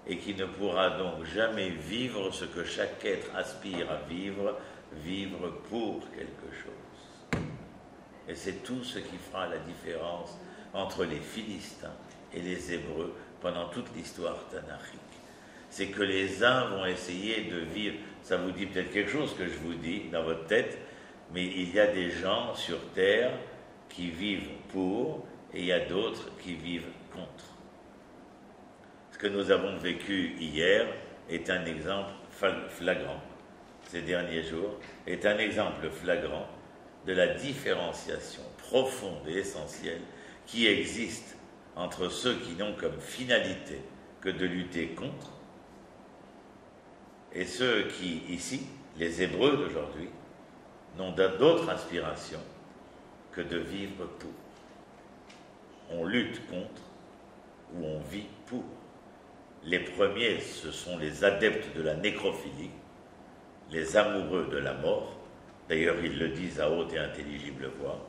et qui ne pourra donc jamais vivre ce que chaque être aspire à vivre, vivre pour quelque chose. Et c'est tout ce qui fera la différence entre les Philistins et les Hébreux pendant toute l'histoire tanachique. C'est que les uns vont essayer de vivre, ça vous dit peut-être quelque chose que je vous dis dans votre tête, mais il y a des gens sur terre qui vivent pour, et il y a d'autres qui vivent contre. Ce que nous avons vécu hier est un exemple flagrant, ces derniers jours, est un exemple flagrant de la différenciation profonde et essentielle qui existe entre ceux qui n'ont comme finalité que de lutter contre et ceux qui, ici, les Hébreux d'aujourd'hui, n'ont d'autre inspiration que de vivre pour. On lutte contre ou on vit pour. Les premiers, ce sont les adeptes de la nécrophilie, les amoureux de la mort, d'ailleurs ils le disent à haute et intelligible voix,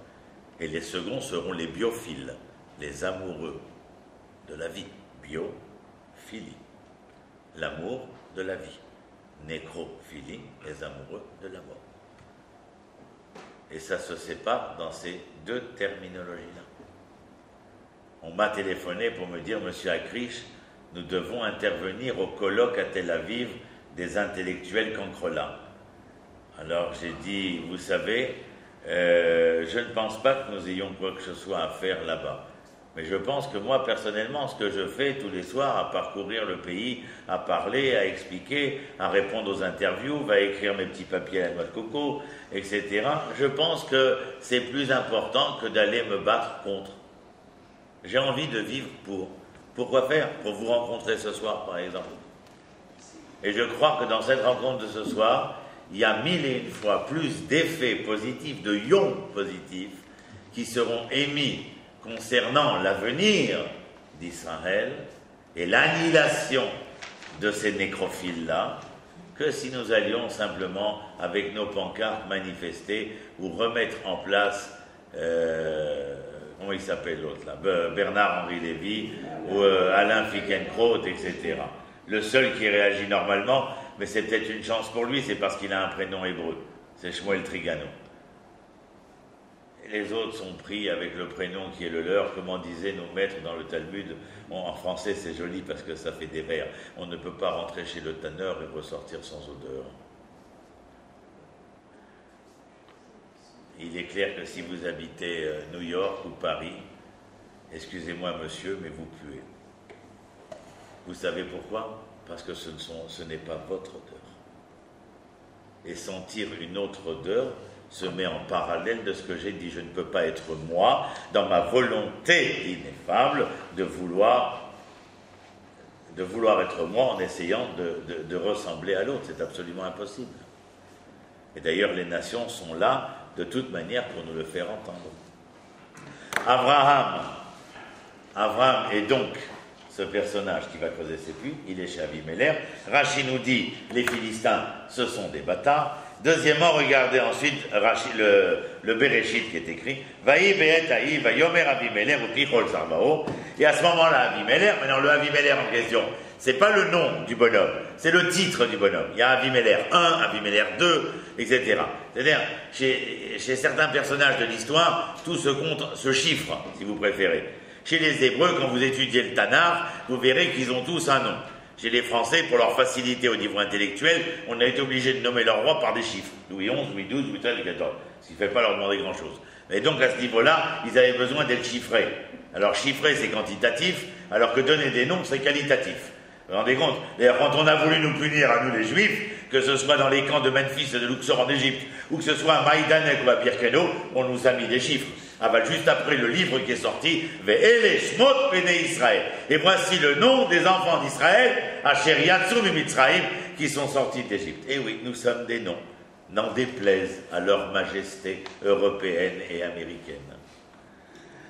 et les seconds seront les biophiles, les amoureux de la vie, biophilie, l'amour de la vie, nécrophilie, les amoureux de la mort. Et ça se sépare dans ces deux terminologies-là. On m'a téléphoné pour me dire, Monsieur Akrish, nous devons intervenir au colloque à Tel Aviv des intellectuels cancrelats. Alors j'ai dit, vous savez, je ne pense pas que nous ayons quoi que ce soit à faire là-bas. Mais je pense que moi, personnellement, ce que je fais tous les soirs, à parcourir le pays, à parler, à expliquer, à répondre aux interviews, à écrire mes petits papiers à la noix de coco, etc., je pense que c'est plus important que d'aller me battre contre. J'ai envie de vivre pour. Pourquoi faire? Pour vous rencontrer ce soir, par exemple. Et je crois que dans cette rencontre de ce soir, il y a 1001 fois plus d'effets positifs, de ions positifs, qui seront émis concernant l'avenir d'Israël et l'annihilation de ces nécrophiles-là, que si nous allions simplement, avec nos pancartes, manifester ou remettre en place, comment il s'appelle l'autre là, Bernard-Henri Lévy ou Alain Finkielkraut, etc. Le seul qui réagit normalement, mais c'est peut-être une chance pour lui, c'est parce qu'il a un prénom hébreu, c'est Shmuel Trigano. Les autres sont pris avec le prénom qui est le leur, comme on disait nos maîtres dans le Talmud. En français, c'est joli parce que ça fait des vers. On ne peut pas rentrer chez le tanneur et ressortir sans odeur. Il est clair que si vous habitez New York ou Paris, excusez-moi monsieur, mais vous puez. Vous savez pourquoi? Parce que ce n'est pas votre odeur. Et sentir une autre odeur se met en parallèle de ce que j'ai dit. Je ne peux pas être moi, dans ma volonté ineffable de vouloir être moi en essayant de ressembler à l'autre. C'est absolument impossible. Et d'ailleurs, les nations sont là de toute manière pour nous le faire entendre. Abraham est donc ce personnage qui va creuser ses puits, il est chez Avimelech. Rachi nous dit, les Philistins, ce sont des bâtards. Deuxièmement, regardez ensuite le Bereshit qui est écrit, Vaï be'et haï, vayomer Avimelech ou pichol sarvao. Et à ce moment-là, Avimelech, maintenant le Avimelech en question, c'est pas le nom du bonhomme, c'est le titre du bonhomme. Il y a Avimelech 1, Avimelech 2, etc. C'est-à-dire, chez certains personnages de l'histoire, tout se compte, se chiffre, si vous préférez. Chez les Hébreux, quand vous étudiez le Tanakh, vous verrez qu'ils ont tous un nom. Chez les Français, pour leur facilité au niveau intellectuel, on a été obligé de nommer leur roi par des chiffres. Louis XI, Louis XII, Louis XIII, Louis XIV. Ce qui ne fait pas leur demander grand-chose. Et donc, à ce niveau-là, ils avaient besoin d'être chiffrés. Alors, chiffrer, c'est quantitatif, alors que donner des noms, c'est qualitatif. Vous vous rendez compte? D'ailleurs, quand on a voulu nous punir, à nous les Juifs, que ce soit dans les camps de Memphis et de Luxor en Égypte, ou que ce soit à Maïdanek ou à Birkenau, on nous a mis des chiffres. Ah bah, juste après le livre qui est sorti, Ve'ele Shmot Bnei Israël. Et voici le nom des enfants d'Israël, Asher Yatsu Mitzrayim, qui sont sortis d'Égypte. Et oui, nous sommes des noms, n'en déplaise à leur majesté européenne et américaine.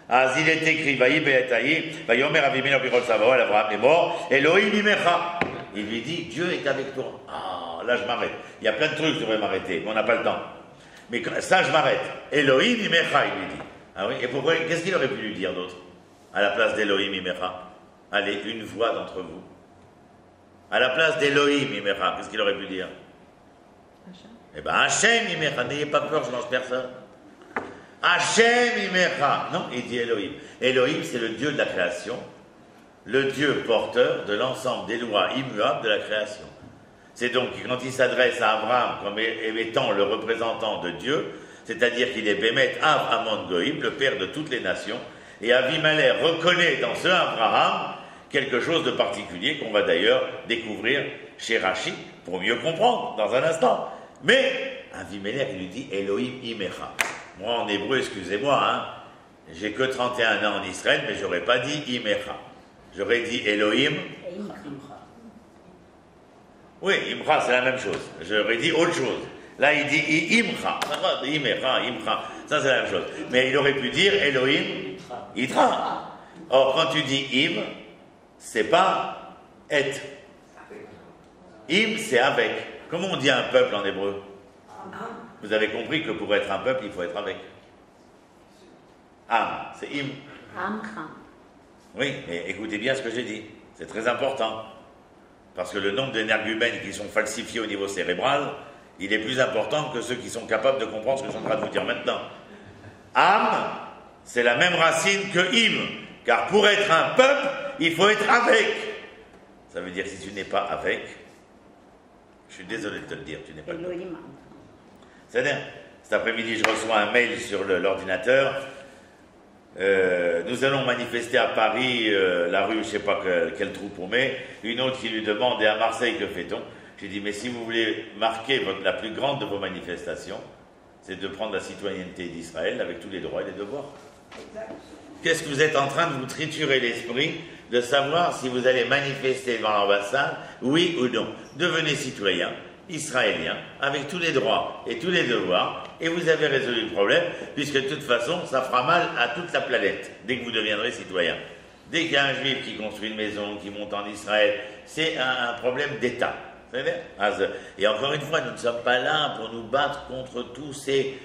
Ah, il est écrit, Vaï Be'etaï, Vayomer Avimelech Pichol Sarvao, Abraham est mort, Elohim Imecha. Il lui dit, Dieu est avec toi. Ah, là je m'arrête. Il y a plein de trucs, je devrais m'arrêter, mais on n'a pas le temps. Mais ça, je m'arrête. Elohim Imecha, il lui dit. Ah oui, et pourquoi, qu'est-ce qu'il aurait pu lui dire d'autre? À la place d'Elohim Imecha. Allez, une voix d'entre vous. À la place d'Elohim Imecha, qu'est-ce qu'il aurait pu dire? Eh bien, Hachem Imecha, n'ayez pas peur, je lance personne. Hachem Imecha. Non, il dit Elohim. Elohim, c'est le Dieu de la création, le Dieu porteur de l'ensemble des lois immuables de la création. C'est donc quand il s'adresse à Abraham comme étant le représentant de Dieu, c'est-à-dire qu'il est Bémet Av Amon Goïm, le père de toutes les nations, et Avimelech reconnaît dans ce Abraham quelque chose de particulier qu'on va d'ailleurs découvrir chez Rachi pour mieux comprendre dans un instant. Mais Avimelech, il lui dit Elohim Imecha. Moi en hébreu, excusez-moi, hein, j'ai que 31 ans en Israël, mais j'aurais pas dit Imecha. J'aurais dit Elohim. Oui, Imcha, c'est la même chose. J'aurais dit autre chose. Là, il dit Imcha. Imcha. Ça, c'est la même chose. Mais il aurait pu dire Elohim Itra. Or, quand tu dis Im, c'est pas et. Im, c'est avec. Comment on dit un peuple en hébreu? Vous avez compris que pour être un peuple, il faut être avec. Am, c'est Im. Oui, mais écoutez bien ce que j'ai dit. C'est très important. Parce que le nombre d'énergumènes qui sont falsifiés au niveau cérébral, il est plus important que ceux qui sont capables de comprendre ce que je suis en train de vous dire maintenant. Am, c'est la même racine que im, car pour être un peuple, il faut être avec. Ça veut dire que si tu n'es pas avec, je suis désolé de te le dire, tu n'es pas le peuple. C'est-à-dire, cet après-midi, je reçois un mail sur l'ordinateur. Nous allons manifester à Paris, la rue, je ne sais pas quel trou on met, une autre qui lui demande, et à Marseille, que fait-on? J'ai dit, mais si vous voulez marquer la plus grande de vos manifestations, c'est de prendre la citoyenneté d'Israël avec tous les droits et les devoirs. Qu'est-ce que vous êtes en train de vous triturer l'esprit de savoir si vous allez manifester devant l'ambassade, oui ou non? Devenez citoyen israélien, avec tous les droits et tous les devoirs, et vous avez résolu le problème, puisque de toute façon, ça fera mal à toute la planète, dès que vous deviendrez citoyen. Dès qu'il y a un juif qui construit une maison, qui monte en Israël, c'est un problème d'État. Et encore une fois, nous ne sommes pas là pour nous battre contre tous ces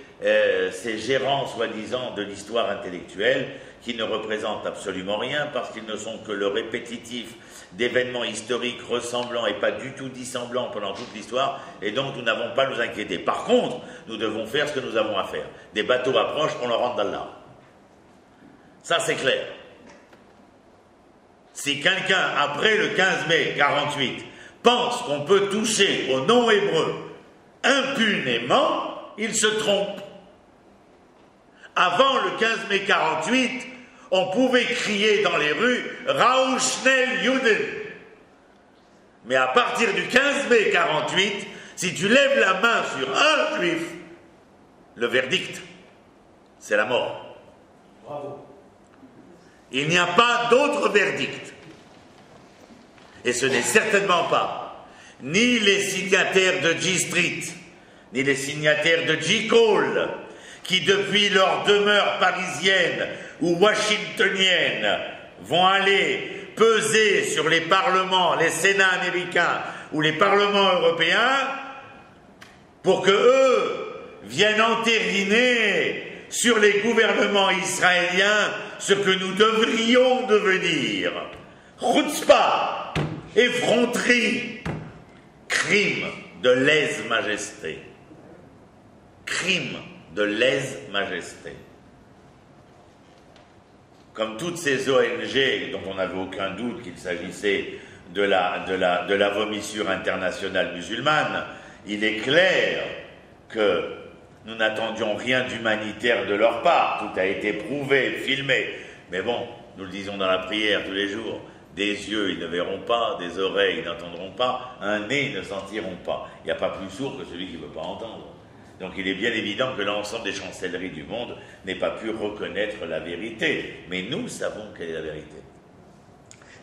gérants, soi-disant, de l'histoire intellectuelle, qui ne représentent absolument rien, parce qu'ils ne sont que le répétitif d'événements historiques ressemblants et pas du tout dissemblants pendant toute l'histoire, et donc nous n'avons pas à nous inquiéter. Par contre, nous devons faire ce que nous avons à faire. Des bateaux approchent, on leur rentre d'Allah. Ça, c'est clair. Si quelqu'un, après le 15 mai 48, pense qu'on peut toucher au nom hébreu impunément, il se trompe. Avant le 15 mai 48, on pouvait crier dans les rues « Rauschnel Juden ». Mais à partir du 15 mai 48, si tu lèves la main sur un juif, le verdict, c'est la mort. Bravo. Il n'y a pas d'autre verdict. Et ce n'est certainement pas ni les signataires de G-Street, ni les signataires de G-Call, qui depuis leur demeure parisienne ou washingtonienne vont aller peser sur les parlements, les sénats américains ou les parlements européens pour que eux viennent entériner sur les gouvernements israéliens ce que nous devrions devenir. Chutzpah, effronterie, crime de lèse-majesté. Crime de lèse-majesté. Comme toutes ces ONG dont on n'avait aucun doute qu'il s'agissait de la vomissure internationale musulmane, il est clair que nous n'attendions rien d'humanitaire de leur part. Tout a été prouvé, filmé. Mais bon, nous le disons dans la prière tous les jours, des yeux ils ne verront pas, des oreilles ils n'entendront pas, un nez ils ne sentiront pas. Il n'y a pas plus sourd que celui qui ne veut pas entendre. Donc il est bien évident que l'ensemble des chancelleries du monde n'ait pas pu reconnaître la vérité. Mais nous savons quelle est la vérité.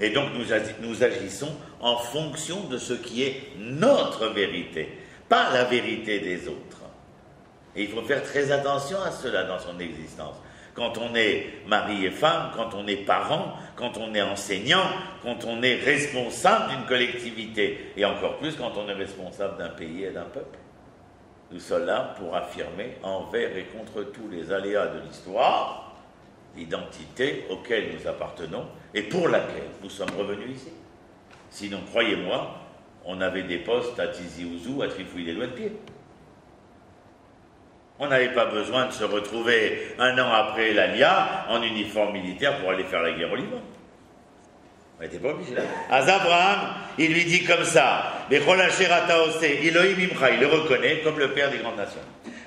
Et donc nous agissons en fonction de ce qui est notre vérité, pas la vérité des autres. Et il faut faire très attention à cela dans son existence. Quand on est mari et femme, quand on est parent, quand on est enseignant, quand on est responsable d'une collectivité, et encore plus quand on est responsable d'un pays et d'un peuple. Nous sommes là pour affirmer envers et contre tous les aléas de l'histoire l'identité auquel nous appartenons et pour laquelle nous sommes revenus ici. Sinon, croyez-moi, on avait des postes à Tizi Ouzou, à Trifouille-les-Doigts-de-Pied. On n'avait pas besoin de se retrouver un an après l'Alia en uniforme militaire pour aller faire la guerre au Liban. On n'était pas obligé. À Abraham, il lui dit comme ça, Elohim Imcha, il le reconnaît comme le père des grandes nations.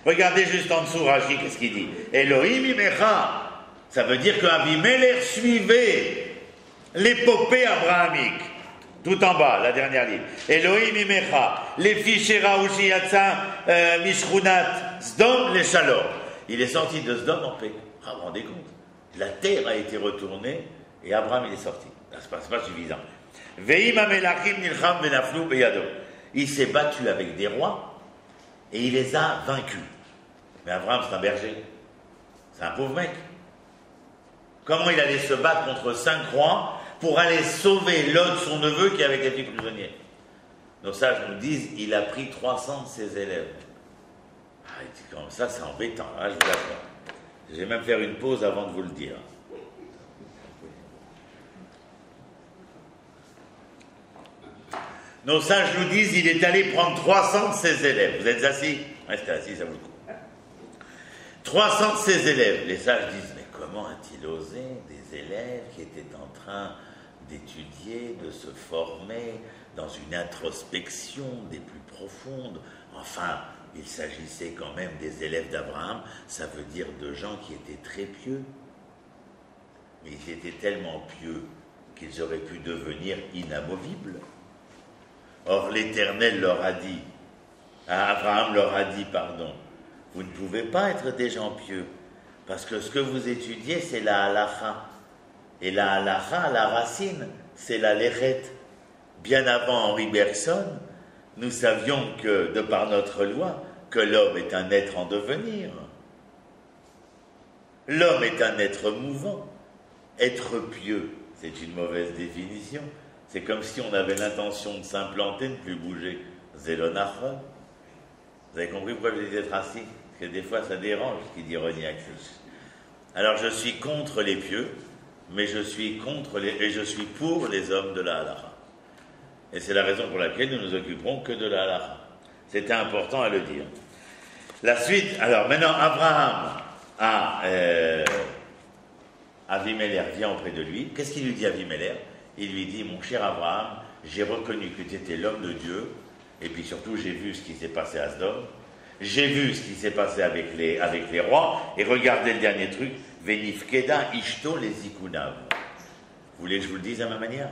Regardez juste en dessous, Rashi, qu'est-ce qu'il dit? Elohim Imcha, ça veut dire qu'Avimelech suivait l'épopée abrahamique. Tout en bas, la dernière ligne. Elohim Imecha, les fichera Ushiyatsa Mishchunat Sdom les Shalom. Il est sorti de Sdom en paix. Ah, vous vous rendez compte? La terre a été retournée et Abraham il est sorti. C'est pas suffisant. Veim Amelachim Nilcham Benaflu Beyado. Il s'est battu avec des rois et il les a vaincus. Mais Abraham c'est un berger. C'est un pauvre mec. Comment il allait se battre contre 5 rois pour aller sauver Lot, son neveu, qui avait été prisonnier? Nos sages nous disent, il a pris 300 de ses élèves. Ah, il dit comme ça, c'est embêtant, hein, je vous l'accorde. Je vais même faire une pause avant de vous le dire. Nos sages nous disent, il est allé prendre 300 de ses élèves. Vous êtes assis? Restez assis, ça vous le coup. 300 de ses élèves. Les sages disent, mais comment a-t-il osé des élèves qui étaient en train d'étudier, de se former dans une introspection des plus profondes? Enfin, il s'agissait quand même des élèves d'Abraham, ça veut dire de gens qui étaient très pieux. Mais ils étaient tellement pieux qu'ils auraient pu devenir inamovibles. Or, l'Éternel leur a dit, Abraham leur a dit, pardon, vous ne pouvez pas être des gens pieux, parce que ce que vous étudiez, c'est la halacha. Et la halacha, la racine, c'est la lechet. Bien avant Henri Bergson, nous savions que, de par notre loi, que l'homme est un être en devenir. L'homme est un être mouvant. Être pieux, c'est une mauvaise définition. C'est comme si on avait l'intention de s'implanter, de ne plus bouger. Zélonachon. Vous avez compris pourquoi je dis d'être assis? Parce que des fois, ça dérange ce qu'il dit Roniac. Alors, je suis contre les pieux, mais je suis pour les hommes de la halakha. Et c'est la raison pour laquelle nous nous occuperons que de la halakha. C'était important à le dire. La suite, alors maintenant, Abraham a Avimelech vient auprès de lui. Qu'est-ce qu'il lui dit Avimelech? Il lui dit, mon cher Abraham, j'ai reconnu que tu étais l'homme de Dieu, et puis surtout j'ai vu ce qui s'est passé à Sodome, j'ai vu ce qui s'est passé avec les rois, et regardez le dernier truc, Venifkeda Ishto les Ikunav. Vous voulez que je vous le dise à ma manière?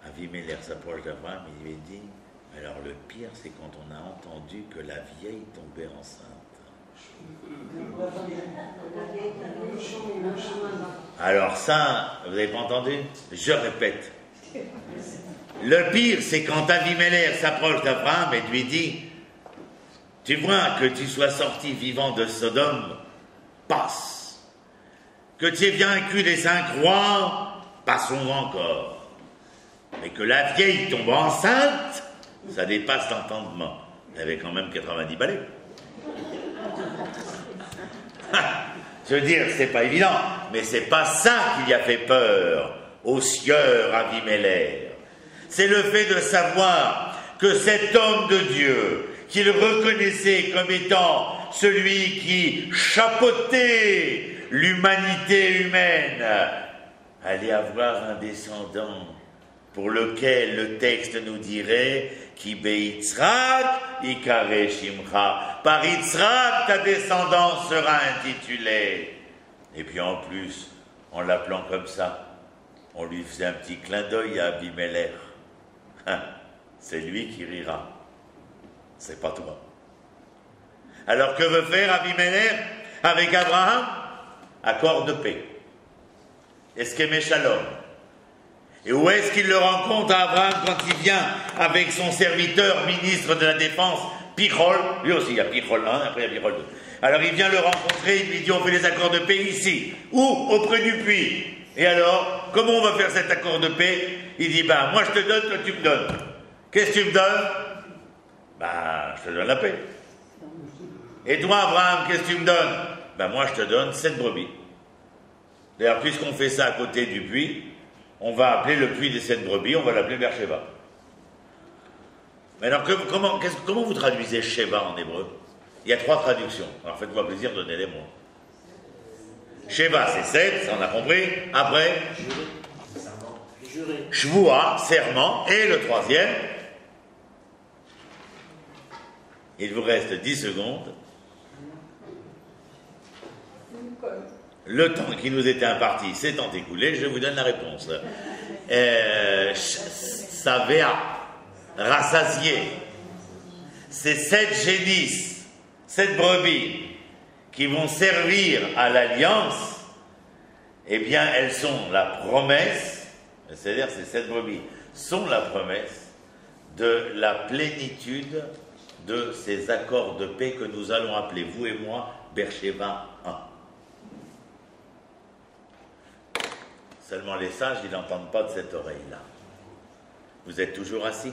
Avimelech s'approche d'Abraham et lui dit, alors le pire c'est quand on a entendu que la vieille tombait enceinte. Alors ça, vous n'avez pas entendu? Je répète. Le pire, c'est quand Avimelech s'approche d'Abraham et lui dit, tu vois que tu sois sorti vivant de Sodome, passe. Que tu aies vaincu les 5 rois, passons encore. Mais que la vieille tombe enceinte, ça dépasse l'entendement. Il avait quand même 90 balais. Je veux dire, c'est pas évident, mais c'est pas ça qui lui a fait peur au sieur Avimelech. C'est le fait de savoir que cet homme de Dieu, qu'il reconnaissait comme étant celui qui chapeautait l'humanité humaine, allait avoir un descendant pour lequel le texte nous dirait Ki Beitzrak Ikare Shimcha. Par Yitzhak, ta descendance sera intitulée. Et puis en plus, en l'appelant comme ça, on lui faisait un petit clin d'œil à Abimelech. C'est lui qui rira. C'est pas toi. Alors que veut faire Abimelech avec Abraham? Accord de paix. Eskémé Shalom. Et où est-ce qu'il le rencontre à Abraham quand il vient avec son serviteur, ministre de la Défense, Pichol? Lui aussi, il y a Pichol 1, après il y a Pichol 2. Alors il vient le rencontrer, il lui dit on fait les accords de paix ici. Où? Auprès du puits. Et alors, comment on va faire cet accord de paix? Il dit, moi je te donne, toi tu me donnes. Qu'est-ce que tu me donnes? Je te donne la paix. Et toi Abraham, qu'est-ce que tu me donnes? Moi je te donne 7 brebis. D'ailleurs, puisqu'on fait ça à côté du puits, on va appeler le puits des 7 brebis, on va l'appeler Beersheba. Mais alors, comment vous traduisez Sheva en hébreu? Il y a 3 traductions. Alors faites-moi plaisir, donnez-les-moi. Sheva, c'est 7, ça on a compris. Après, Shvua, serment. Et le 3e, il vous reste 10 secondes. Le temps qui nous était imparti s'étant écoulé, je vous donne la réponse. Savea, rassasié. Ces 7 génisses, 7 brebis qui vont servir à l'alliance, eh bien, elles sont la promesse, c'est-à-dire ces 7 brebis sont la promesse de la plénitude de ces accords de paix que nous allons appeler, vous et moi, Beersheba 1. Seulement les sages, ils n'entendent pas de cette oreille-là. Vous êtes toujours assis?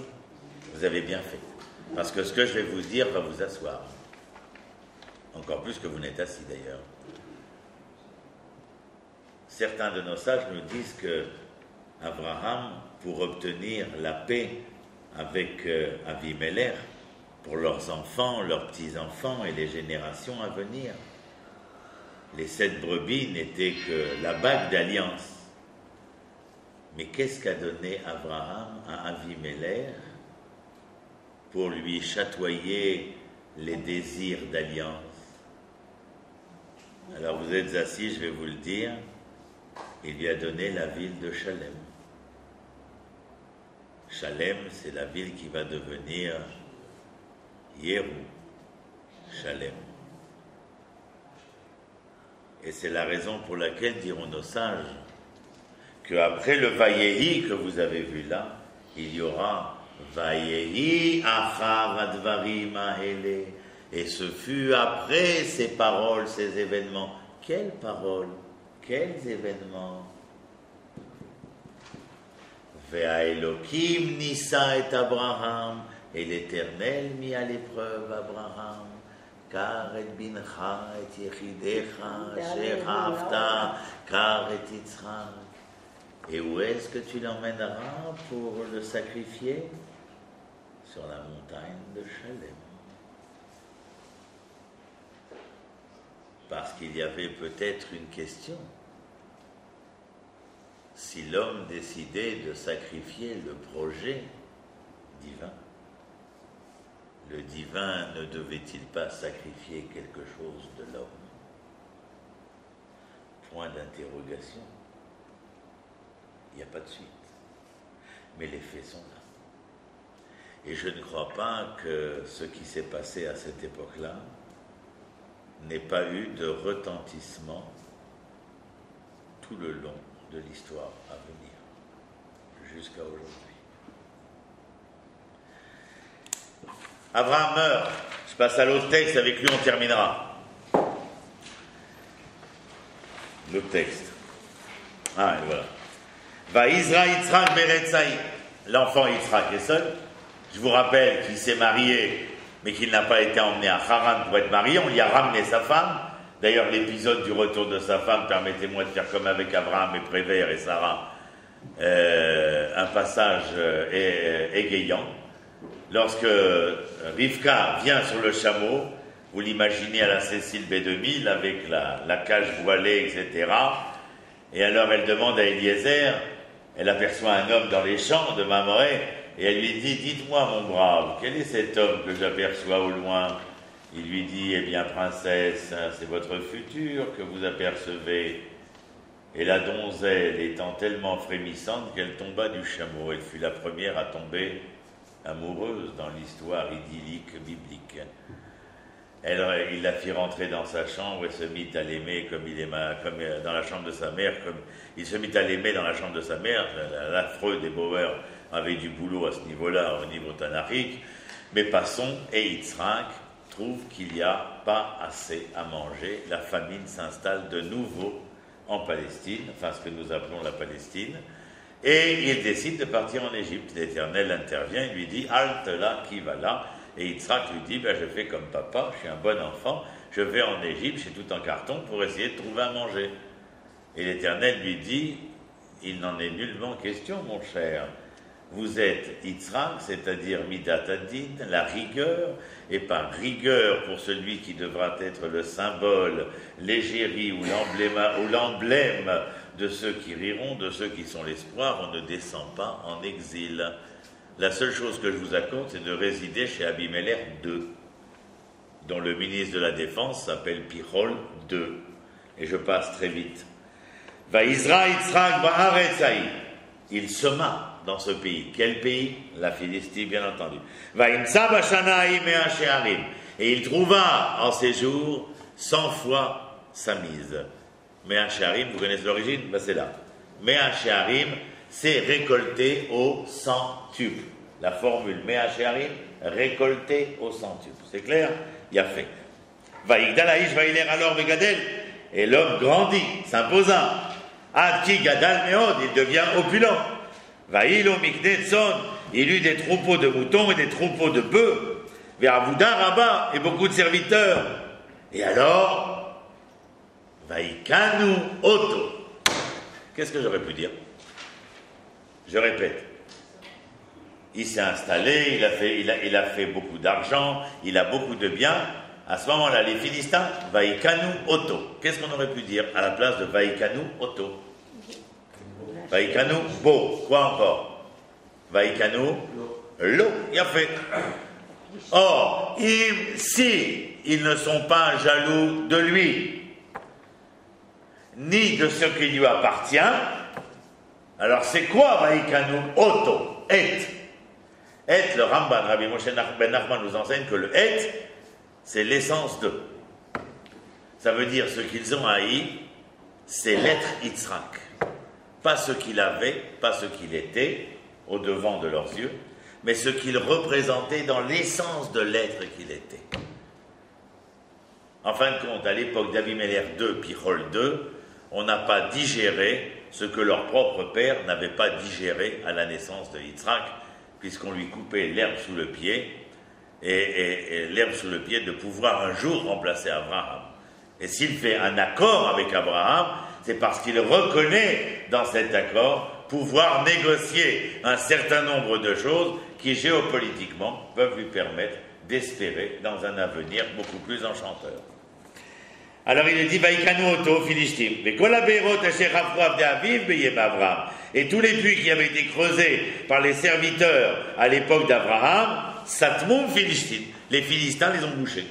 Vous avez bien fait. Parce que ce que je vais vous dire va vous asseoir. Encore plus que vous n'êtes assis d'ailleurs. Certains de nos sages nous disent que Abraham, pour obtenir la paix avec Avimelech, pour leurs enfants, leurs petits-enfants et les générations à venir, les 7 brebis n'étaient que la bague d'alliance. Mais qu'est-ce qu'a donné Abraham à Avimelech pour lui chatoyer les désirs d'alliance? Alors vous êtes assis, je vais vous le dire, il lui a donné la ville de Shalem. Shalem, c'est la ville qui va devenir Shalem. Et c'est la raison pour laquelle diront nos sages qu'après le Vayehi que vous avez vu là, il y aura Vayehi achav advarim ha'ele. Et ce fut après ces paroles, ces événements. Quelles paroles? Quels événements? Ve'a Elohim nissa et Abraham, et l'Éternel mit à l'épreuve Abraham. Car et bincha et yechidecha, asher hafta, car et Yitzhak. Et où est-ce que tu l'emmèneras pour le sacrifier? Sur la montagne de Shalem. Parce qu'il y avait peut-être une question. Si l'homme décidait de sacrifier le projet divin, le divin ne devait-il pas sacrifier quelque chose de l'homme? Point d'interrogation. Il n'y a pas de suite. Mais les faits sont là. Et je ne crois pas que ce qui s'est passé à cette époque-là n'ait pas eu de retentissement tout le long de l'histoire à venir, jusqu'à aujourd'hui. Abraham meurt. Je passe à l'autre texte, avec lui on terminera. L'autre texte. Ah, et voilà. Va Isra Yitzhak Beretzaï. L'enfant Yitzhak est seul. Je vous rappelle qu'il s'est marié, mais qu'il n'a pas été emmené à Haran pour être marié. On lui a ramené sa femme. D'ailleurs, l'épisode du retour de sa femme, permettez-moi de faire comme avec Abraham et Prévert et Sarah, un passage égayant. Lorsque Rivka vient sur le chameau, vous l'imaginez à la Cécile B2000 avec la cage voilée, etc. Et alors elle demande à Eliezer, elle aperçoit un homme dans les champs de Mamré, et elle lui dit, dites-moi mon brave, quel est cet homme que j'aperçois au loin? Il lui dit, eh bien princesse, c'est votre futur que vous apercevez. Et la donzelle étant tellement frémissante qu'elle tomba du chameau, elle fut la première à tomber amoureuse dans l'histoire idyllique biblique. Il la fit rentrer dans sa chambre et se mit à l'aimer comme dans la chambre de sa mère, comme il se mit à l'aimer dans la chambre de sa mère. L'affreux des Bauer avait du boulot à ce niveau-là, au niveau tanakhique. Mais passons, et Yitzhak trouve qu'il n'y a pas assez à manger. La famine s'installe de nouveau en Palestine, enfin ce que nous appelons la Palestine, et il décide de partir en Égypte. L'Éternel intervient, il lui dit, halte là, qui va là? Et Yitzhak lui dit, je fais comme papa, je suis un bon enfant, je vais en Égypte, j'ai tout en carton pour essayer de trouver à manger. Et l'Éternel lui dit, il n'en est nullement question, mon cher. vous êtes Yitzhak, c'est-à-dire Midat Hadin, la rigueur, et par rigueur pour celui qui devra être le symbole, l'égérie ou l'emblème de ceux qui riront, de ceux qui sont l'espoir, on ne descend pas en exil. La seule chose que je vous accorde, c'est de résider chez Abimelech II, dont le ministre de la Défense s'appelle Pichol II. Et je passe très vite. Vaïsra Yitzhak ba'aretz haï. Il sema dans ce pays. Quel pays? La Philistie, bien entendu. Vaïmsa bashana haï mea she'arim. Et il trouva en ces jours 100 fois sa mise. Mea she'arim, vous connaissez l'origine? Ben c'est là. Mea she'arim, c'est récolté au centuple. La formule Mea she'arim, récolté au centuple. C'est clair? Il a fait. Vaïgdal haïsh vaïler alors vegadel. Et l'homme grandit, s'imposa. Adki gadal meod, il devient opulent. Vaïlo miknetson, il eut des troupeaux de moutons et des troupeaux de bœufs. Ve'avuda rabba, et beaucoup de serviteurs. Et alors, vaïkanu oto. Qu'est-ce que j'aurais pu dire? Je répète. Il s'est installé, il a fait beaucoup d'argent, il a beaucoup de biens. À ce moment-là, les Philistins, Vaïkanu Oto. Qu'est-ce qu'on aurait pu dire à la place de Vaïkanu Oto? Vaïkanu Bo. Quoi encore? Vaïkanu Lo. Il a fait. Or, si ils ne sont pas jaloux de lui, ni de ce qui lui appartient, alors c'est quoi Vaïkanu Oto? Et, le Ramban, Rabbi Moshe Ben Nachman nous enseigne que le et, c'est l'essence d'eux. Ça veut dire ce qu'ils ont haï, c'est l'être Yitzhak. Pas ce qu'il avait, pas ce qu'il était, au devant de leurs yeux, mais ce qu'il représentait dans l'essence de l'être qu'il était. En fin de compte, à l'époque d'Abimelech II, Pichol II, on n'a pas digéré ce que leur propre père n'avait pas digéré à la naissance de Yitzhak, puisqu'on lui coupait l'herbe sous le pied, et l'herbe sous le pied de pouvoir un jour remplacer Abraham. Et s'il fait un accord avec Abraham, c'est parce qu'il reconnaît dans cet accord pouvoir négocier un certain nombre de choses qui géopolitiquement peuvent lui permettre d'espérer dans un avenir beaucoup plus enchanteur. Alors il dit Vaïkanu Oto, Philistim, mais et tous les puits qui avaient été creusés par les serviteurs à l'époque d'Abraham, Satmoum Philistim, les Philistins les ont bouchés.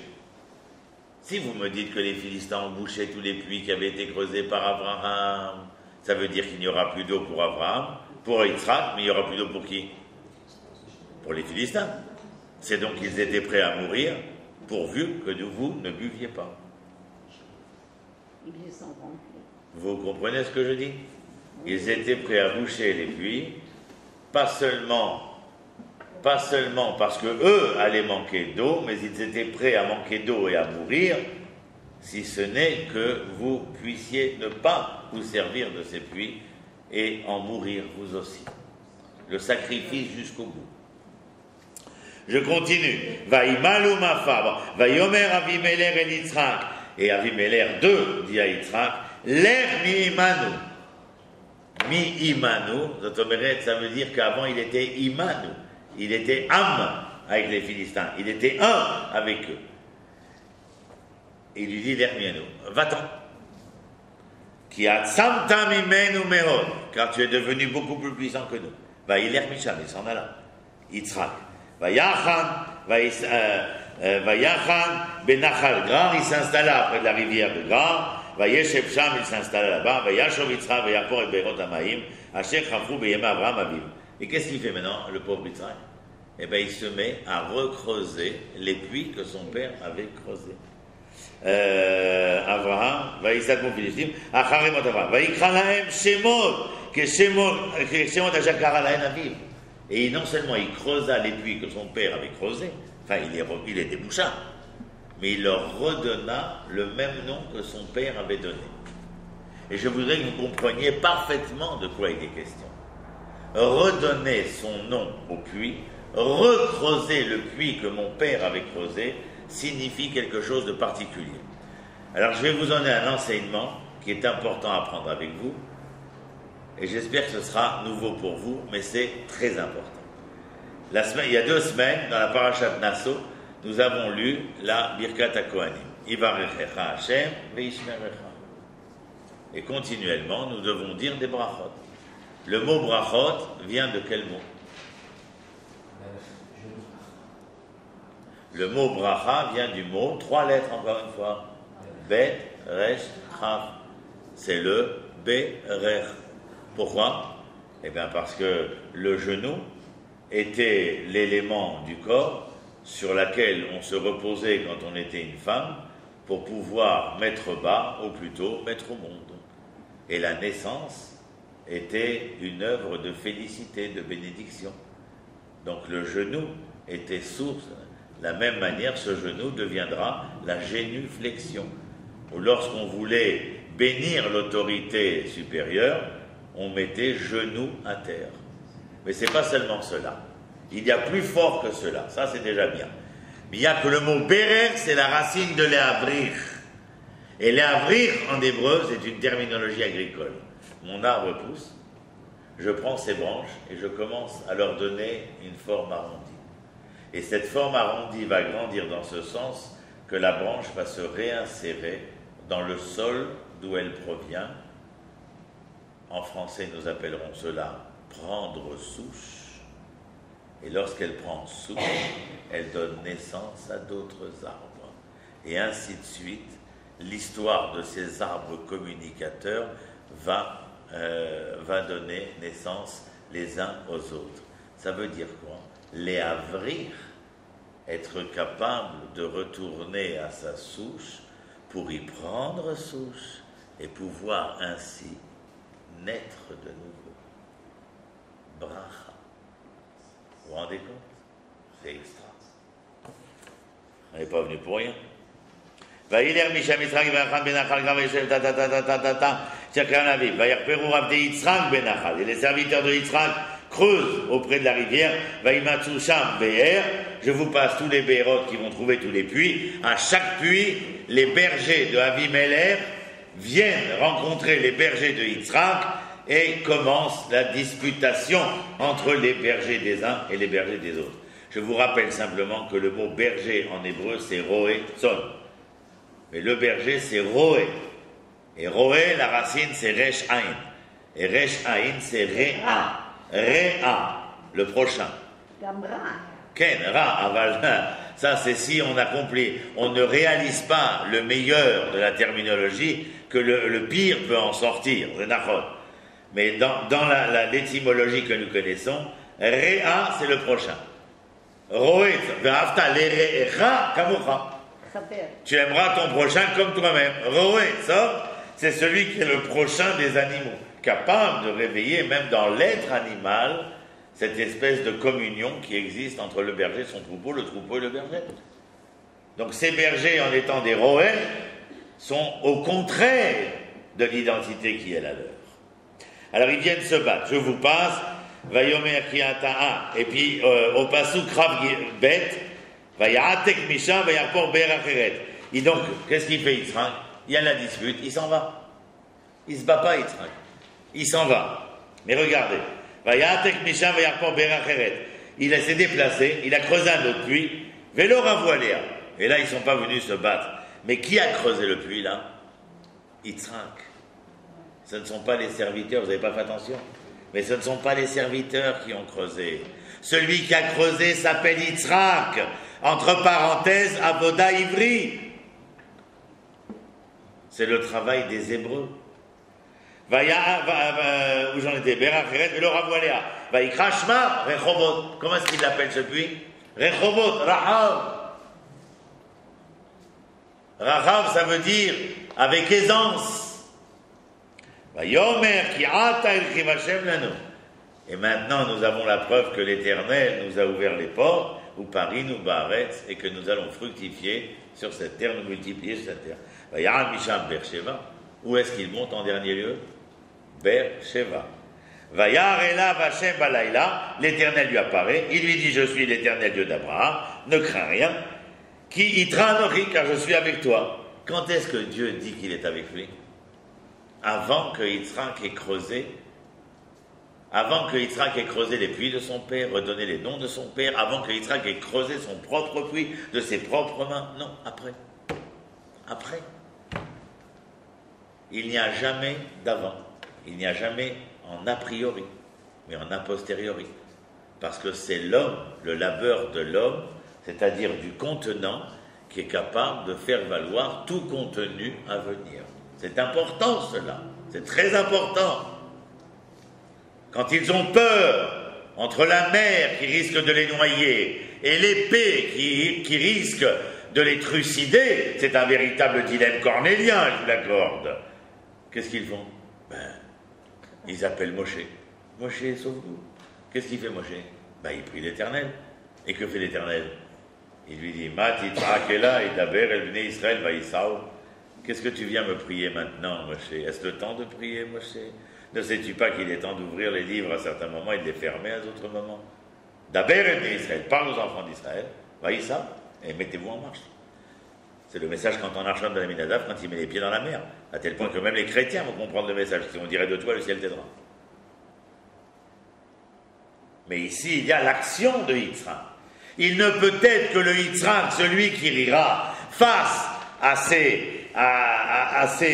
Si vous me dites que les Philistins ont bouché tous les puits qui avaient été creusés par Abraham, ça veut dire qu'il n'y aura plus d'eau pour Abraham, pour Yitzhak, mais il n'y aura plus d'eau pour qui? Pour les Philistins. C'est donc qu'ils étaient prêts à mourir, pourvu que vous ne buviez pas. Vous comprenez ce que je dis? Ils étaient prêts à boucher les puits, pas seulement parce que eux allaient manquer d'eau, mais ils étaient prêts à manquer d'eau et à mourir, si ce n'est que vous puissiez ne pas vous servir de ces puits et en mourir vous aussi. Le sacrifice jusqu'au bout. Je continue. Vaïmalou mafabre, vaïomer Avimelech et Yitzhak. Et Avimelech II dit à Yitzhak, l'air mi-imanu. Mi-imanu, ça veut dire qu'avant il était imanu. Il était am avec les Philistins. Il était un avec eux. Il lui dit, l'air mi-imanu, va-t'en. Qui a tsamta mimenu mehod, car tu es devenu beaucoup plus puissant que nous. Vaïler misham, il s'en alla. Yitzhak. Vayachan Benachal Gra, il s'installa près de la rivière de Gra. Vayeshev Sham, il s'installa là-bas. Vayashov Yitzhak, Vayapor et Beirot Amaim, Asher Chafru Beyema Abraham Aviv. Et qu'est-ce qu'il fait maintenant, le pauvre Yitzhak? Eh bien, il se met à recreuser les puits que son père avait creusés. Abraham, Vaïsat mon Philistim, Acharem Otava, Vaïkra Lahem Shemot, que Shemot Ajakara Lahem Aviv. Et non seulement il creusa les puits que son père avait creusés, enfin il les déboucha, mais il leur redonna le même nom que son père avait donné. Et je voudrais que vous compreniez parfaitement de quoi il est question. Redonner son nom au puits, recreuser le puits que mon père avait creusé, signifie quelque chose de particulier. Alors je vais vous donner un enseignement qui est important à prendre avec vous. et j'espère que ce sera nouveau pour vous, mais c'est très important. Il y a 2 semaines, dans la parashat Nasso, nous avons lu la Birkat HaKohanim. Yivarechecha Hashem ve'yishmerecha. Et continuellement, nous devons dire des brachot. Le mot brachot vient de quel mot? Le mot bracha vient du mot, 3 lettres encore une fois. Bet, resh, chav. C'est le berech. Pourquoi? Eh bien parce que le genou était l'élément du corps sur lequel on se reposait quand on était une femme pour pouvoir mettre bas, ou plutôt mettre au monde. Et la naissance était une œuvre de félicité, de bénédiction. Donc le genou était source. De la même manière, ce genou deviendra la génuflexion. Ou lorsqu'on voulait bénir l'autorité supérieure, on mettait genou à terre. Mais ce n'est pas seulement cela. Il y a plus fort que cela. Ça, c'est déjà bien. Mais il y a que le mot bérer, c'est la racine de léavrir. Et léavrir, en hébreu, c'est une terminologie agricole. Mon arbre pousse, je prends ses branches et je commence à leur donner une forme arrondie. Et cette forme arrondie va grandir dans ce sens que la branche va se réinsérer dans le sol d'où elle provient. En français, nous appellerons cela prendre souche. Et lorsqu'elle prend souche, elle donne naissance à d'autres arbres. Et ainsi de suite, l'histoire de ces arbres communicateurs va donner naissance les uns aux autres. Ça veut dire quoi? Léavrir, être capable de retourner à sa souche pour y prendre souche et pouvoir ainsi naître de nouveau. Bracha. Vous vous rendez compte? C'est extra. On n'est pas venu pour rien. Et les serviteurs de Yitzhak creusent auprès de la rivière. Je vous passe tous les bérotes qui vont trouver tous les puits. À chaque puits, les bergers de Avimelech viennent rencontrer les bergers de Yitzhak et commence la disputation entre les bergers des uns et les bergers des autres. Je vous rappelle simplement que le mot berger en hébreu c'est roé son. Mais le berger c'est roé. Et roé, la racine c'est resh ain. Et resh ain c'est réa. Réa, le prochain. Ken, ra, aval. Ça c'est si on accomplit. On ne réalise pas le meilleur de la terminologie que le pire peut en sortir. C'est d'accord. Mais dans l'étymologie que nous connaissons, réa c'est le prochain. Roé, tu aimeras ton prochain comme toi-même. Roé, ça, c'est celui qui est le prochain des animaux, capable de réveiller même dans l'être animal cette espèce de communion qui existe entre le berger et son troupeau, le troupeau et le berger. Donc ces bergers, en étant des roés, sont au contraire de l'identité qui est la leur. Alors ils viennent se battre. Je vous passe. Vayomer Kiata'a, et puis au Pasuk Rav Bet, Vayatek Misha, Vayapor Beracheret. Et donc, qu'est-ce qu'il fait Yitzhak? Il y a la dispute, il s'en va. Il se bat pas Yitzhak. Il s'en va. Mais regardez, Vayatek Misha, Vayapor Beracheret. Il s'est déplacé, il a creusé un autre puits, Vélo Ravoiléa. Et là, ils ne sont pas venus se battre. Mais qui a creusé le puits là? Yitzhak. Ce ne sont pas les serviteurs, vous n'avez pas fait attention? Mais ce ne sont pas les serviteurs qui ont creusé. Celui qui a creusé s'appelle Yitzhak. Entre parenthèses, Avoda Ivri. C'est le travail des Hébreux. Où j'en étais? Beracheret, Velo Ravoiléa. Vaikra Shma, Rechobot. Comment est-ce qu'il l'appelle ce puits? Rechobot, Rahav. Rahav, ça veut dire avec aisance. Et maintenant nous avons la preuve que l'Éternel nous a ouvert les portes, ou Paris nous Baaretz, et que nous allons fructifier sur cette terre, nous multiplier sur cette terre. Où est-ce qu'il monte en dernier lieu? Beersheva. L'Éternel lui apparaît, il lui dit: je suis l'Éternel Dieu d'Abraham, ne crains rien, qui itra nochi, car je suis avec toi. Quand est-ce que Dieu dit qu'il est avec lui? Avant que Yitzhak ait creusé avant que Yitzhak ait creusé les puits de son père, redonné les noms de son père, avant que Yitzhak ait creusé son propre puits de ses propres mains. Non, après. Après. Il n'y a jamais d'avant. Il n'y a jamais en a priori, mais en a posteriori. Parce que c'est l'homme, le labeur de l'homme, c'est-à-dire du contenant, qui est capable de faire valoir tout contenu à venir. C'est important cela, c'est très important. Quand ils ont peur, entre la mer qui risque de les noyer et l'épée qui risque de les trucider, c'est un véritable dilemme cornélien, je vous l'accorde. Qu'est-ce qu'ils font? Ils appellent Moshe. Moshe, sauve-nous. Qu'est-ce qu'il fait Moshe? Il prie l'Éternel. Et que fait l'Éternel? Il lui dit, Israël qu'est-ce que tu viens me prier maintenant, Moshe? Est-ce le temps de prier, Moshe? Ne sais-tu pas qu'il est temps d'ouvrir les livres à certains moments et de les fermer à d'autres moments? Daber et Israël, parle aux enfants d'Israël, Vaïssa, et mettez-vous en marche. C'est le message quand on Archon de la Minadav, quand il met les pieds dans la mer, à tel point que même les chrétiens vont comprendre le message. Si on dirait de toi, le ciel t'aidera. Mais ici, il y a l'action de Yitzhak. Il ne peut être que le Yitzhak, celui qui rira face à ces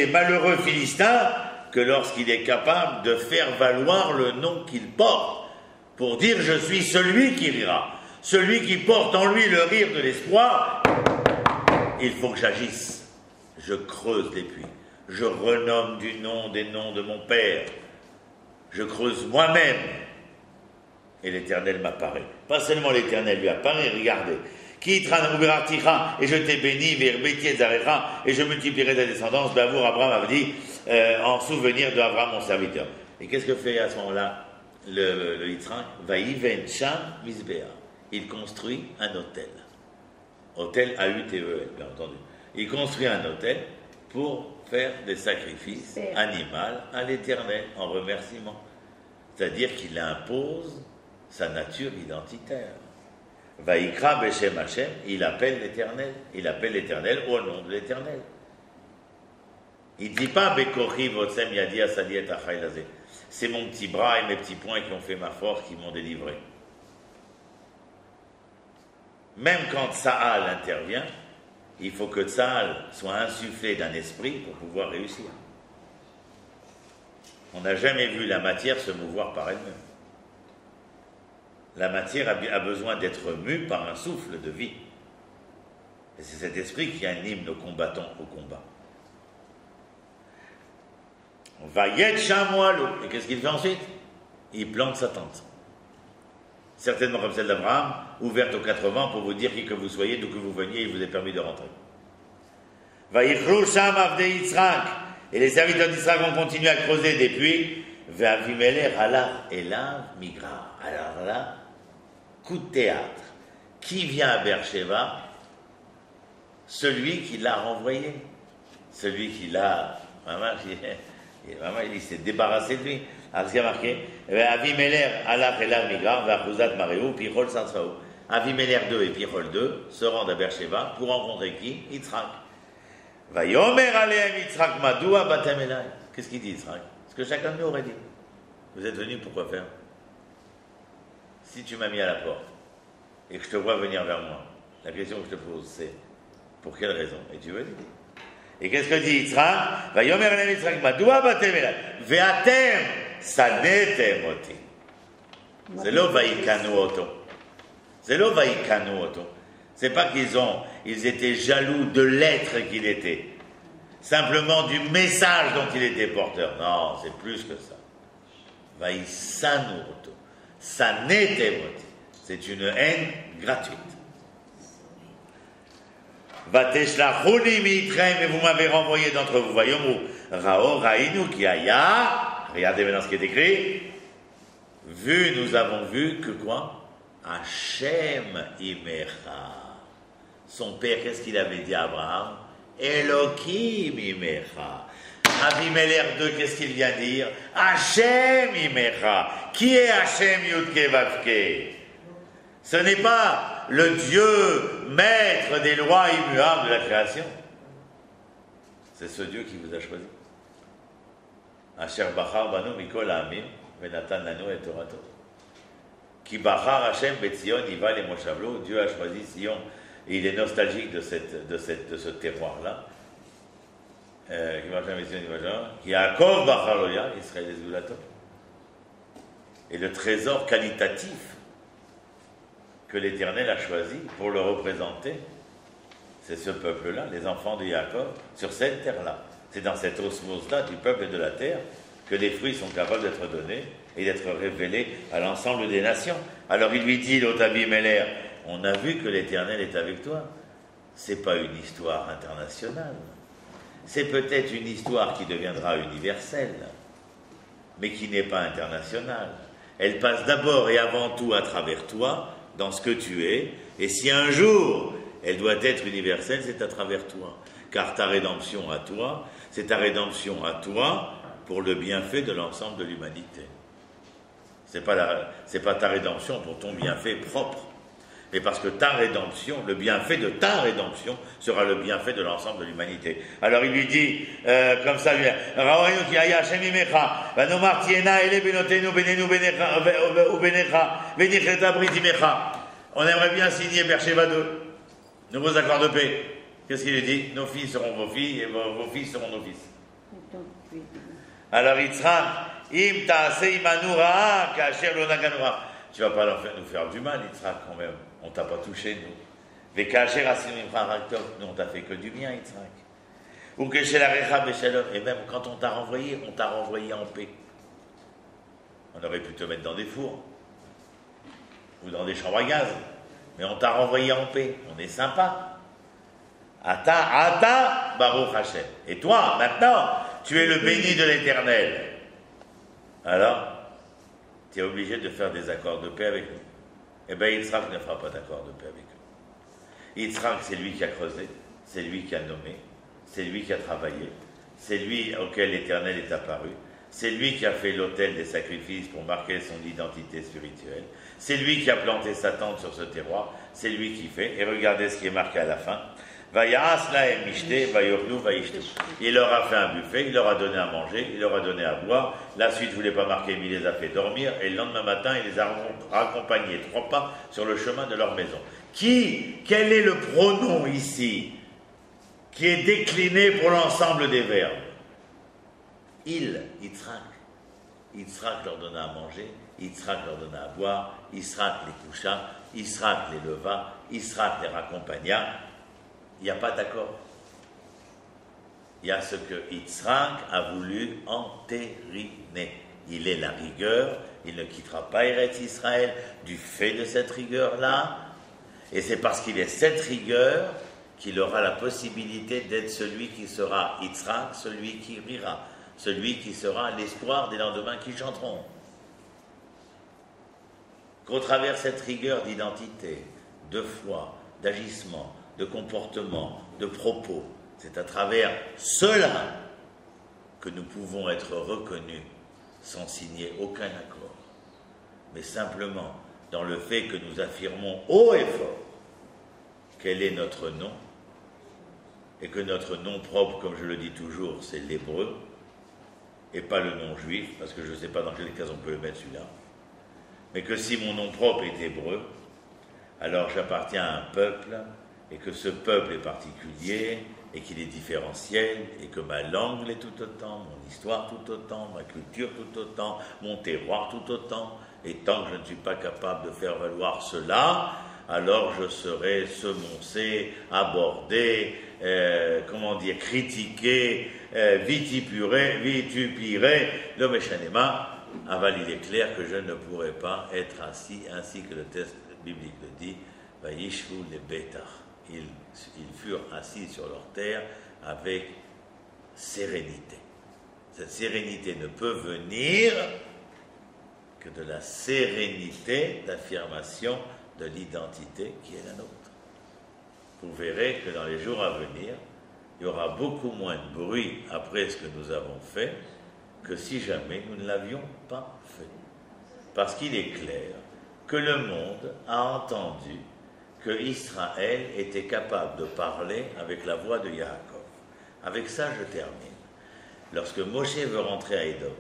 malheureux Philistins, que lorsqu'il est capable de faire valoir le nom qu'il porte, pour dire je suis celui qui rira, celui qui porte en lui le rire de l'espoir. Il faut que j'agisse, je creuse les puits, je renomme des noms de mon père, je creuse moi-même, et l'Éternel m'apparaît. Pas seulement l'Éternel lui apparaît, regardez, et je t'ai béni, et je multiplierai ta descendance, Bavour Abraham avait dit, en souvenir d'Abraham mon serviteur. Et qu'est-ce que fait à ce moment-là le Yitzhak? Vaïven Sham Mizbeah. Il construit un hôtel. Hôtel A-U-T-E-L, bien entendu. Il construit un hôtel pour faire des sacrifices animaux à l'Éternel en remerciement. C'est-à-dire qu'il impose sa nature identitaire. Vaïkra Beshem Hashem, il appelle l'Éternel au nom de l'Éternel. Il ne dit pas Bekochi Votsem Yadi Asadi et Achai Lazé. C'est mon petit bras et mes petits poings qui ont fait ma force, qui m'ont délivré. Même quand Tsahal intervient, il faut que Tsahal soit insufflé d'un esprit pour pouvoir réussir. On n'a jamais vu la matière se mouvoir par elle-même. La matière a besoin d'être mue par un souffle de vie. Et c'est cet esprit qui anime nos combattants au combat. Vayet Shamoalo. Et qu'est-ce qu'il fait ensuite? Il plante sa tente. Certainement comme celle d'Abraham, ouverte aux 4 vents pour vous dire qui que vous soyez, d'où que vous veniez, il vous est permis de rentrer. Vayichru Sham Avdei Yitzhak. Et les serviteurs d'Israël vont continuer à creuser des puits. Ve'avimelech halach elav migra. Alors là, coup de théâtre. Qui vient à Beersheba? Celui qui l'a renvoyé. Celui qui l'a... il s'est débarrassé de lui. Alors, ce qui a marqué, Avimelech, Alach, Elav, Migra, Vachuzat, Maréou, Pichol, Sansraou. Avimelech 2 et Pichol 2 se rendent à Beersheba pour rencontrer qui? Yitzhak. Vayomer Aleem Yitzhak Madoua Batem Elai. Qu'est-ce qu'il dit Yitzhak? Ce que chacun de nous aurait dit. Vous êtes venus pour quoi faire? Si tu m'as mis à la porte et que je te vois venir vers moi, la question que je te pose c'est pour quelle raison? Et tu veux dire. Et qu'est-ce que dit Yitzhak? Vayomer Aleem Yitzhak Madoua Batem Elai. Ve'atem Sanetem Oti. C'est là Vaikanu Oto. C'est là Vaikanu Oto. C'est pas ils étaient jaloux de l'être qu'il était, simplement du message dont il était porteur. Non, c'est plus que ça. Vaïsanu Oto. Sanetem Oti. C'est une haine gratuite. Vateshlachuni miitrem, et vous m'avez renvoyé d'entre vous. Vayomu Rao Rainu Kiaya. Regardez maintenant ce qui est écrit. Nous avons vu que quoi? Hachem Imecha. Son père, qu'est-ce qu'il avait dit à Abraham? Elohim Imecha. Avimelech 2, qu'est-ce qu'il vient dire? Hachem Imecha. Qui est Hachem Yudke Vavke? Ce n'est pas le Dieu maître des lois immuables de la création. C'est ce Dieu qui vous a choisi. Asher Bachar Banu Mikol Amim Venatan Nano et Torato. Qui Bachar Hashem Betzion, Iva les Moshavlo, Dieu a choisi Sion, et il est nostalgique de ce terroir-là. Qui Yaakov Bachar Loya, Israël et Zulato. Et le trésor qualitatif que l'Éternel a choisi pour le représenter, c'est ce peuple-là, les enfants de Yaakov, sur cette terre-là. C'est dans cette osmose-là du peuple et de la terre que les fruits sont capables d'être donnés et d'être révélés à l'ensemble des nations. Alors il lui dit, l'autre Abimelech, on a vu que l'Éternel est avec toi. C'est pas une histoire internationale. C'est peut-être une histoire qui deviendra universelle, mais qui n'est pas internationale. Elle passe d'abord et avant tout à travers toi, dans ce que tu es, et si un jour elle doit être universelle, c'est à travers toi. Car ta rédemption à toi, c'est ta rédemption à toi pour le bienfait de l'ensemble de l'humanité. C'est pas ta rédemption pour ton bienfait propre, mais parce que ta rédemption, le bienfait de ta rédemption sera le bienfait de l'ensemble de l'humanité. Alors il lui dit, comme ça, on aimerait bien signer Beersheba 2, nouveaux accords de paix. Qu'est-ce qu'il lui dit? Nos filles seront vos filles et vos fils seront nos fils. Alors Yitzhak, im ta'aseh imanu ra'a ka'asher lo naganu ra'a. Tu vas pas nous faire du mal, Yitzhak, quand même. On t'a pas touché, nous. Ve ka'asher asinu imcha raktov. Nous, on t'a fait que du bien, Yitzhak. Ou que chez la recha beshalom. Et même quand on t'a renvoyé en paix. On aurait pu te mettre dans des fours. Ou dans des chambres à gaz. Mais on t'a renvoyé en paix. On est sympa. Ata, Baruch Hashem. Et toi, maintenant, tu es le béni de l'Éternel. Alors, tu es obligé de faire des accords de paix avec nous. Eh bien, Yitzhak ne fera pas d'accord de paix avec eux. Yitzhak, c'est lui qui a creusé, c'est lui qui a nommé, c'est lui qui a travaillé, c'est lui auquel l'Éternel est apparu, c'est lui qui a fait l'autel des sacrifices pour marquer son identité spirituelle, c'est lui qui a planté sa tente sur ce terroir, c'est lui qui fait. Et regardez ce qui est marqué à la fin. Il leur a fait un buffet, il leur a donné à manger, il leur a donné à boire. La suite, je ne voulais pas marquer, mais il les a fait dormir. Et le lendemain matin, il les a accompagnés 3 pas sur le chemin de leur maison. Quel est le pronom ici qui est décliné pour l'ensemble des verbes? Il, Yitzhak. Yitzhak leur donna à manger, Yitzhak leur donna à boire, Yitzhak les coucha, Yitzhak les leva, Yitzhak les raccompagna. Il n'y a pas d'accord. Il y a ce que Yitzhak a voulu entériner. Il est la rigueur, il ne quittera pas Eretz Israël du fait de cette rigueur-là. Et c'est parce qu'il est cette rigueur qu'il aura la possibilité d'être celui qui sera Yitzhak, celui qui rira, celui qui sera l'espoir des lendemains qui chanteront. Qu'au travers cette rigueur d'identité, de foi, d'agissement, de comportement, de propos, c'est à travers cela que nous pouvons être reconnus sans signer aucun accord, mais simplement dans le fait que nous affirmons haut et fort quel est notre nom, et que notre nom propre, comme je le dis toujours, c'est l'hébreu, et pas le nom juif, parce que je ne sais pas dans quel cas on peut le mettre celui-là, mais que si mon nom propre est hébreu, alors j'appartiens à un peuple, et que ce peuple est particulier, et qu'il est différentiel, et que ma langue l'est tout autant, mon histoire tout autant, ma culture tout autant, mon terroir tout autant, et tant que je ne suis pas capable de faire valoir cela, alors je serai semoncé, abordé, critiqué, vitupiré, le méchanema. Aval, il est clair que je ne pourrai pas être ainsi que le texte biblique le dit, Vayishvu les Bétar. Ils furent assis sur leur terre avec sérénité. Cette sérénité ne peut venir que de la sérénité d'affirmation de l'identité qui est la nôtre. Vous verrez que dans les jours à venir, il y aura beaucoup moins de bruit après ce que nous avons fait que si jamais nous ne l'avions pas fait. Parce qu'il est clair que le monde a entendu que Israël était capable de parler avec la voix de Yaakov. Avec ça, je termine. Lorsque Moshe veut rentrer à Édom,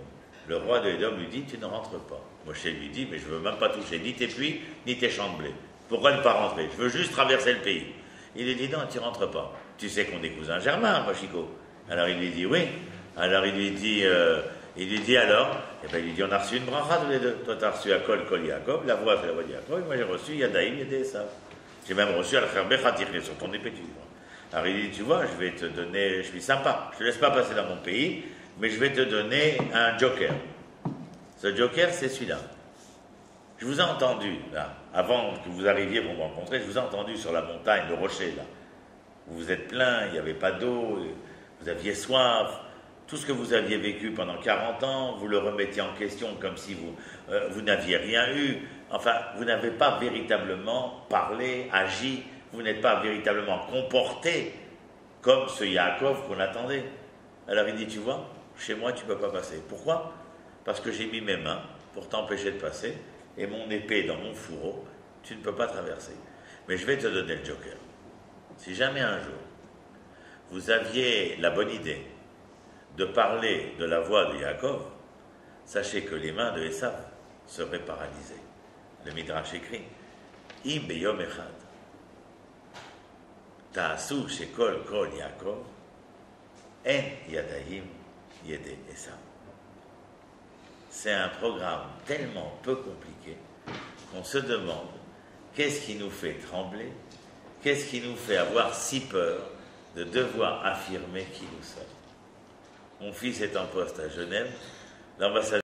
le roi de Édom lui dit, tu ne rentres pas. Moshe lui dit, mais je ne veux même pas toucher ni tes puits, ni tes champs de blé. Pourquoi ne pas rentrer? Je veux juste traverser le pays. Il lui dit, non, tu ne rentres pas. Tu sais qu'on est cousins germains, Moshiko. Alors il lui dit, oui. Alors il lui dit alors, et bien il lui dit, on a reçu une bracha tous les deux. Toi, tu as reçu Akol, Kol, Yaakov, la voix, c'est la voix de Yaakov, et moi j'ai reçu Yadaïm, Yadé-Esav. J'ai même reçu Al-Kharbe Khatiré sur ton épée. Alors il dit, tu vois, je vais te donner, je suis sympa, je ne te laisse pas passer dans mon pays, mais je vais te donner un joker. Ce joker, c'est celui-là. Je vous ai entendu, là, avant que vous arriviez pour me rencontrer, je vous ai entendu sur la montagne, le rocher, là. Vous vous êtes plaint, il n'y avait pas d'eau, vous aviez soif. Tout ce que vous aviez vécu pendant 40 ans, vous le remettiez en question comme si vous n'aviez rien eu. Enfin, vous n'avez pas véritablement parlé, agi, vous n'êtes pas véritablement comporté comme ce Yaakov qu'on attendait. Alors il dit, tu vois, chez moi tu ne peux pas passer. Pourquoi? Parce que j'ai mis mes mains pour t'empêcher de passer, et mon épée dans mon fourreau, tu ne peux pas traverser. Mais je vais te donner le joker. Si jamais un jour, vous aviez la bonne idée de parler de la voix de Yaakov, sachez que les mains de Esav seraient paralysées. Le Midrash écrit, Im beyom echad, ta'asu shekol kol Yaakov, en yadayim yede Esav. C'est un programme tellement peu compliqué qu'on se demande qu'est-ce qui nous fait trembler, qu'est-ce qui nous fait avoir si peur de devoir affirmer qui nous sommes. Mon fils est en poste à Genève, l'ambassadeur